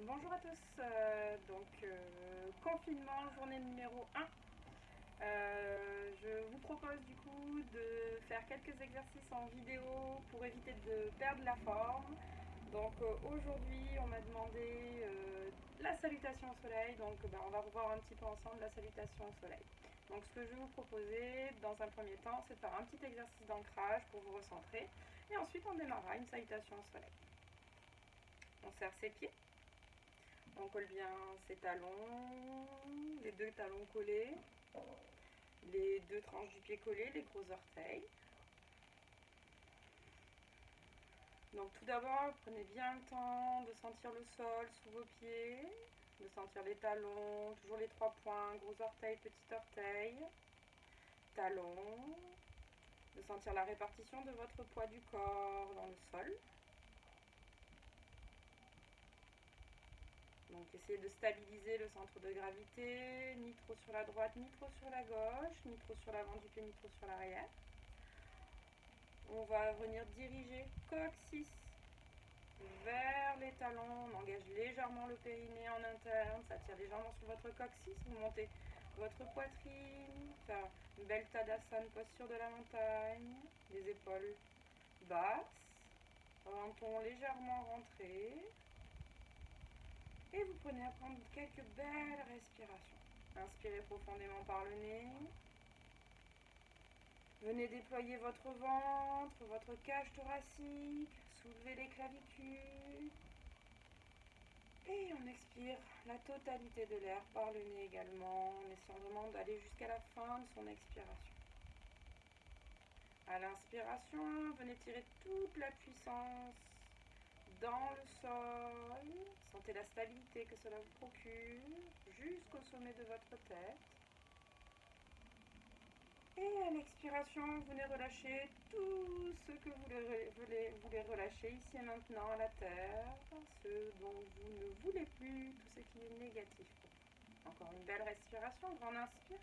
Bonjour à tous, confinement, journée numéro 1. Je vous propose du coup de faire quelques exercices en vidéo pour éviter de perdre la forme. Aujourd'hui on m'a demandé la salutation au soleil, on va revoir un petit peu ensemble la salutation au soleil. Donc ce que je vais vous proposer dans un premier temps, c'est de faire un petit exercice d'ancrage pour vous recentrer et ensuite on démarrera une salutation au soleil. On serre ses pieds. On colle bien ses talons, les deux talons collés, les deux tranches du pied collées, les gros orteils. Donc tout d'abord, prenez bien le temps de sentir le sol sous vos pieds, de sentir les talons, toujours les trois points, gros orteil, petit orteil, talons, de sentir la répartition de votre poids du corps dans le sol. Donc essayez de stabiliser le centre de gravité, ni trop sur la droite, ni trop sur la gauche, ni trop sur l'avant du pied, ni trop sur l'arrière. On va venir diriger coccyx vers les talons, on engage légèrement le périnée en interne, ça tire légèrement sur votre coccyx, vous montez votre poitrine, faire une belle tadasana, posture de la montagne, les épaules basses, menton légèrement rentré. Et vous prenez à prendre quelques belles respirations. Inspirez profondément par le nez. Venez déployer votre ventre, votre cage thoracique. Soulevez les clavicules. Et on expire la totalité de l'air par le nez également, en essayant vraiment d'aller jusqu'à la fin de son expiration. À l'inspiration, venez tirer toute la puissance dans le sol, sentez la stabilité que cela vous procure jusqu'au sommet de votre tête. Et à l'expiration, venez relâcher tout ce que vous voulez relâcher ici et maintenant à la terre, ce dont vous ne voulez plus, tout ce qui est négatif. Encore une belle respiration, grande inspire.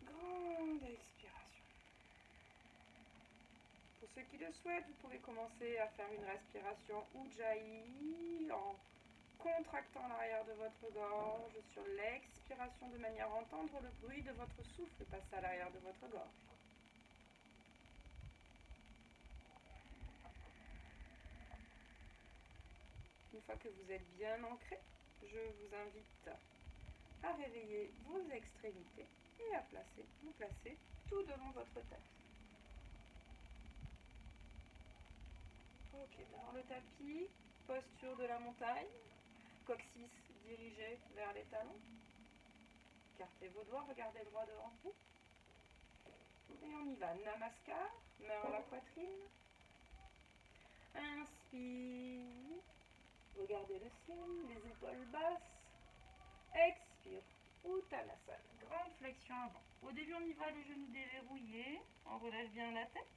Grande expiration. Pour ceux qui le souhaitent, vous pouvez commencer à faire une respiration Ujjayi en contractant l'arrière de votre gorge sur l'expiration de manière à entendre le bruit de votre souffle passer à l'arrière de votre gorge. Une fois que vous êtes bien ancré, je vous invite à réveiller vos extrémités et à vous placer tout devant votre tête. Ok, devant le tapis, posture de la montagne, coccyx dirigé vers les talons. Écartez vos doigts, regardez droit devant vous. Et on y va. Namaskar, main à la poitrine. Inspire. Regardez le ciel, les épaules basses. Expire. Uttanasana. Grande flexion avant. Au début, on y va, les genoux déverrouillés. On relâche bien la tête.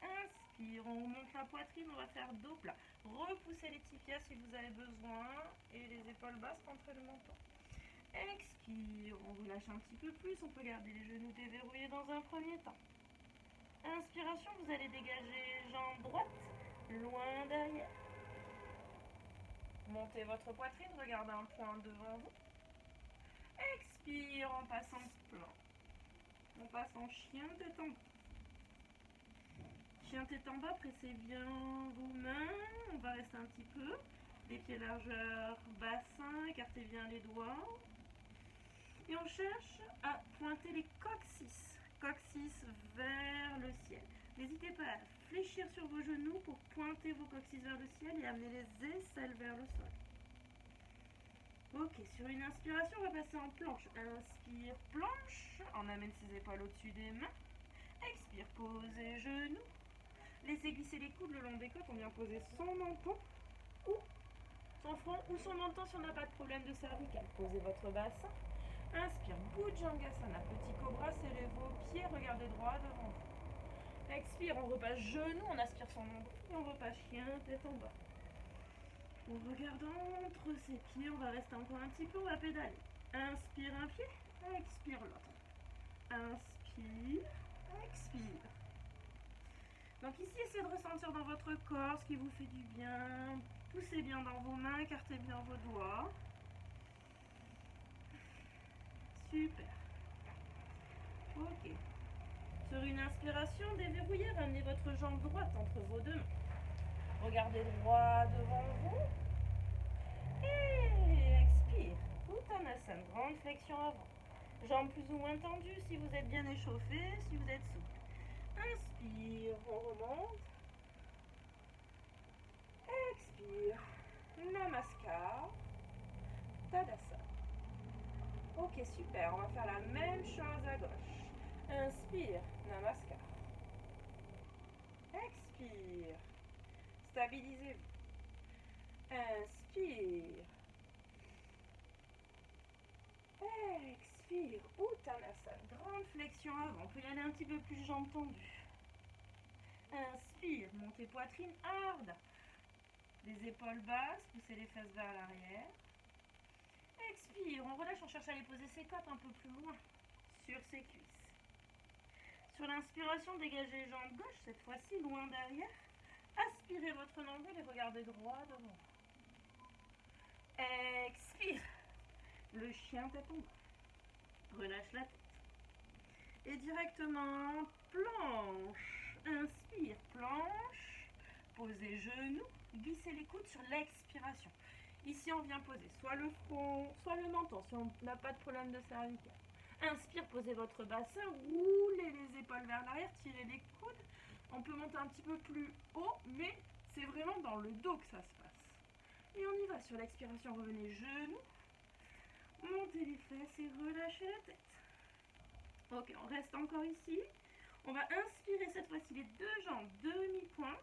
Inspire, on remonte la poitrine, on va faire dos plat. Repoussez les tibias si vous avez besoin. Et les épaules basses contre le menton. Expire, on relâche un petit peu plus. On peut garder les genoux déverrouillés dans un premier temps. Inspiration, vous allez dégager jambe droite, loin derrière. Montez votre poitrine, regardez un point devant vous. Expire en passant plan. On passe en chien tête en bas. Chien tête en bas, pressez bien vos mains. On va rester un petit peu. Les pieds largeur bassin, écartez bien les doigts. Et on cherche à pointer les coccyx. Coccyx vers le ciel. N'hésitez pas à fléchir sur vos genoux pour pointer vos coccyx vers le ciel et amener les aisselles vers le sol. Ok, sur une inspiration, on va passer en planche. Inspire, planche. On amène ses épaules au-dessus des mains. Expire, posez genoux. Laissez glisser les coudes le long des côtes. On vient poser son menton ou son front ou son menton si on n'a pas de problème de cervical. Posez votre bassin. Inspire, Bhujangasana, petit cobra, serrez vos pieds, regardez droit devant vous. Expire, on repasse genou, on aspire son nombril et on repasse chien, tête en bas. On regarde entre ses pieds, on va rester encore un petit peu, on va pédaler. Inspire un pied, expire l'autre. Inspire, expire. Donc ici, essayez de ressentir dans votre corps ce qui vous fait du bien. Poussez bien dans vos mains, écartez bien vos doigts. Super. Ok. Sur une inspiration, déverrouillez, ramenez votre jambe droite entre vos deux mains. Regardez droit devant vous. Et expire. Uttanasana, grande flexion avant. Jambes plus ou moins tendues si vous êtes bien échauffé, si vous êtes souple. Inspire, on remonte. Expire. Namaskar. Tadasana. Ok, super. On va faire la même chose à gauche. Inspire. Namaskar. Expire. Stabilisez-vous. Inspire. Expire. Uttanasana. Grande flexion avant. On peut y aller un petit peu plus jambes tendues. Inspire. Montez poitrine hard. Les épaules basses. Poussez les fesses vers l'arrière. Expire. On relâche. On cherche à aller poser ses côtes un peu plus loin sur ses cuisses. Sur l'inspiration, dégagez les jambes gauche. Cette fois-ci, loin derrière. Aspirez votre nombril et regardez droit devant. Expire. Le chien tête en bas. Relâche la tête. Et directement, planche. Inspire, planche. Posez genoux. Glissez les coudes sur l'expiration. Ici, on vient poser soit le front, soit le menton, si on n'a pas de problème de cervical. Inspire, posez votre bassin. Roulez les épaules vers l'arrière. Tirez les coudes. On peut monter un petit peu plus haut, mais c'est vraiment dans le dos que ça se passe. Et on y va. Sur l'expiration, revenez genoux. Montez les fesses et relâchez la tête. Ok, on reste encore ici. On va inspirer cette fois-ci les deux jambes demi-pointe.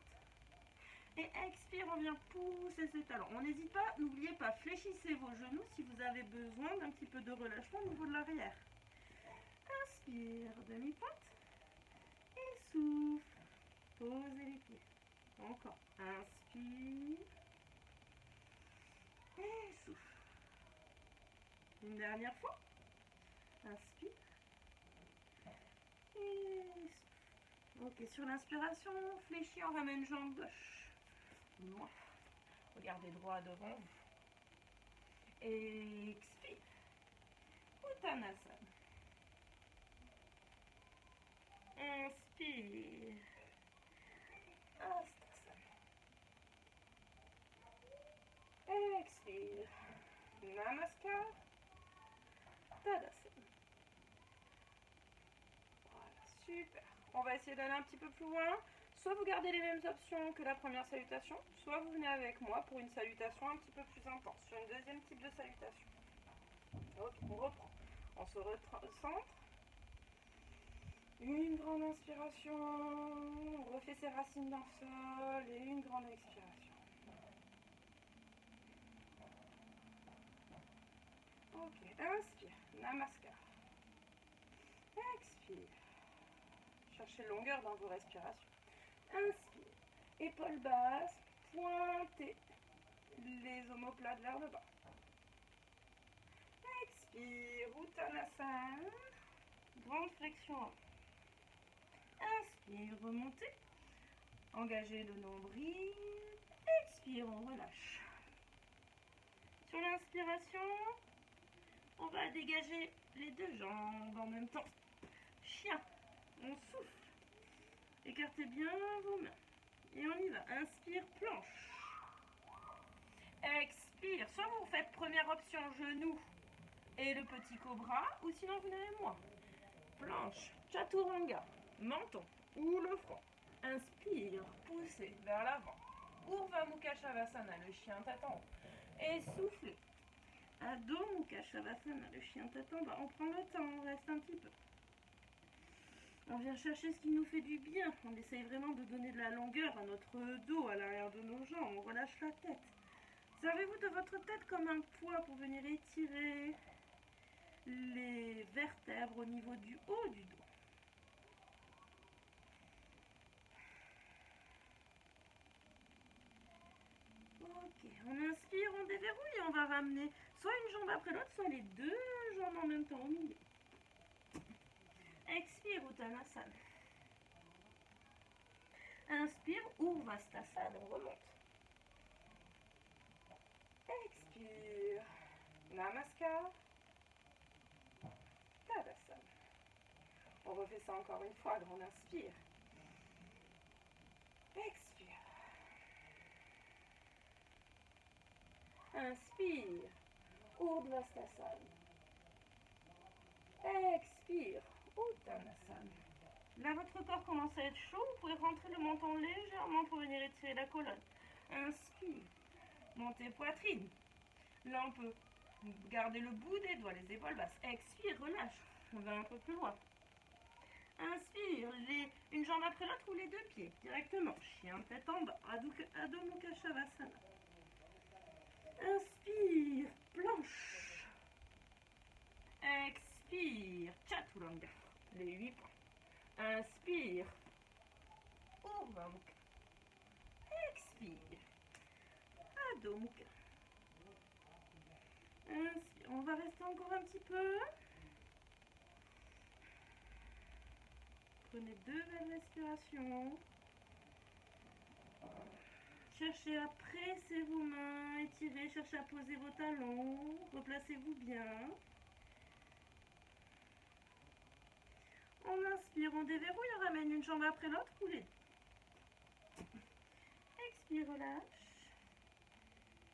Et expire, on vient pousser ses talons. On n'hésite pas, n'oubliez pas, fléchissez vos genoux si vous avez besoin d'un petit peu de relâchement au niveau de l'arrière. Inspire, demi-pointe. Et souffle. Posez les pieds. Encore. Inspire. Et souffle. Une dernière fois. Inspire. Et souffle. Ok, sur l'inspiration, fléchis, on ramène jambe gauche. Loin. Regardez droit devant vous. Expire. Uttanasana. Inspire. Hastasana. Expire. Namaskar. Tadasana. Voilà, super. On va essayer d'aller un petit peu plus loin. Soit vous gardez les mêmes options que la première salutation, soit vous venez avec moi pour une salutation un petit peu plus intense, sur une deuxième type de salutation. Ok, on reprend. On se recentre. Une grande inspiration. On refait ses racines dans le sol et une grande expiration. Ok, inspire. Namaskar. Expire. Cherchez longueur dans vos respirations. Inspire. Épaules basses. Pointez les omoplates vers le bas. Expire. Uttanasana. Grande flexion. Inspire, remontez. Engagez le nombril. Expire, on relâche. Sur l'inspiration, on va dégager les deux jambes en même temps. Chien, on souffle. Écartez bien vos mains. Et on y va. Inspire, planche. Expire. Soit vous faites première option, genou et le petit cobra, ou sinon vous n'avez moins. Planche, chaturanga, menton ou le front. Inspire, poussez vers l'avant. Urdhva Mukha Shavasana, le chien tête en haut. Et soufflez. Adho Mukha Shavasana, le chien tête en bas. On prend le temps, on reste un petit peu. On vient chercher ce qui nous fait du bien. On essaye vraiment de donner de la longueur à notre dos, à l'arrière de nos jambes. On relâche la tête. Servez-vous de votre tête comme un poids pour venir étirer les vertèbres au niveau du haut du dos. Ok, on inspire, on déverrouille et on va ramener soit une jambe après l'autre, soit les deux jambes en même temps au milieu. Expire, Uttanasana. Inspire, Urdhvastasana, on remonte. Expire. Namaskar. Tadasana. On refait ça encore une fois. On inspire. Expire. Inspire. Urdhvastasana. Expire. Uttanasana. Là, votre corps commence à être chaud. Vous pouvez rentrer le menton légèrement pour venir étirer la colonne. Inspire. Montez poitrine. Là, on peut garder le bout des doigts, les épaules basses. Expire, relâche. On va un peu plus loin. Inspire, une jambe après l'autre ou les deux pieds, directement. Chien tête en bas, Adho Mukha Shavasana. Inspire, planche. Expire, Chaturanga, les 8 points. Inspire, Urdhva Mukha. Expire, Adho Mukha. Inspire, on va rester encore un petit peu. Prenez 2 belles respirations. Cherchez à presser vos mains, étirez, cherchez à poser vos talons, replacez-vous bien. On inspire, on déverrouille, on ramène une jambe après l'autre, roulez. Expire, relâche.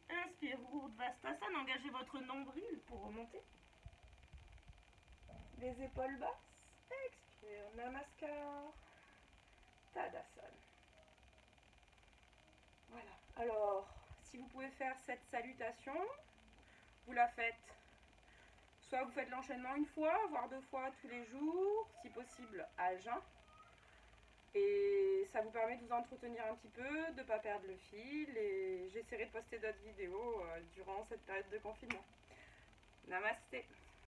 Inspire, Urdhvastasana, engagez votre nombril pour remonter. Les épaules basses. Expire, Namaskar, Tadasana. Voilà. Alors, si vous pouvez faire cette salutation, vous la faites. Soit vous faites l'enchaînement une fois, voire 2 fois tous les jours, si possible à jeun. Et ça vous permet de vous entretenir un petit peu, de ne pas perdre le fil. Et j'essaierai de poster d'autres vidéos durant cette période de confinement. Namasté.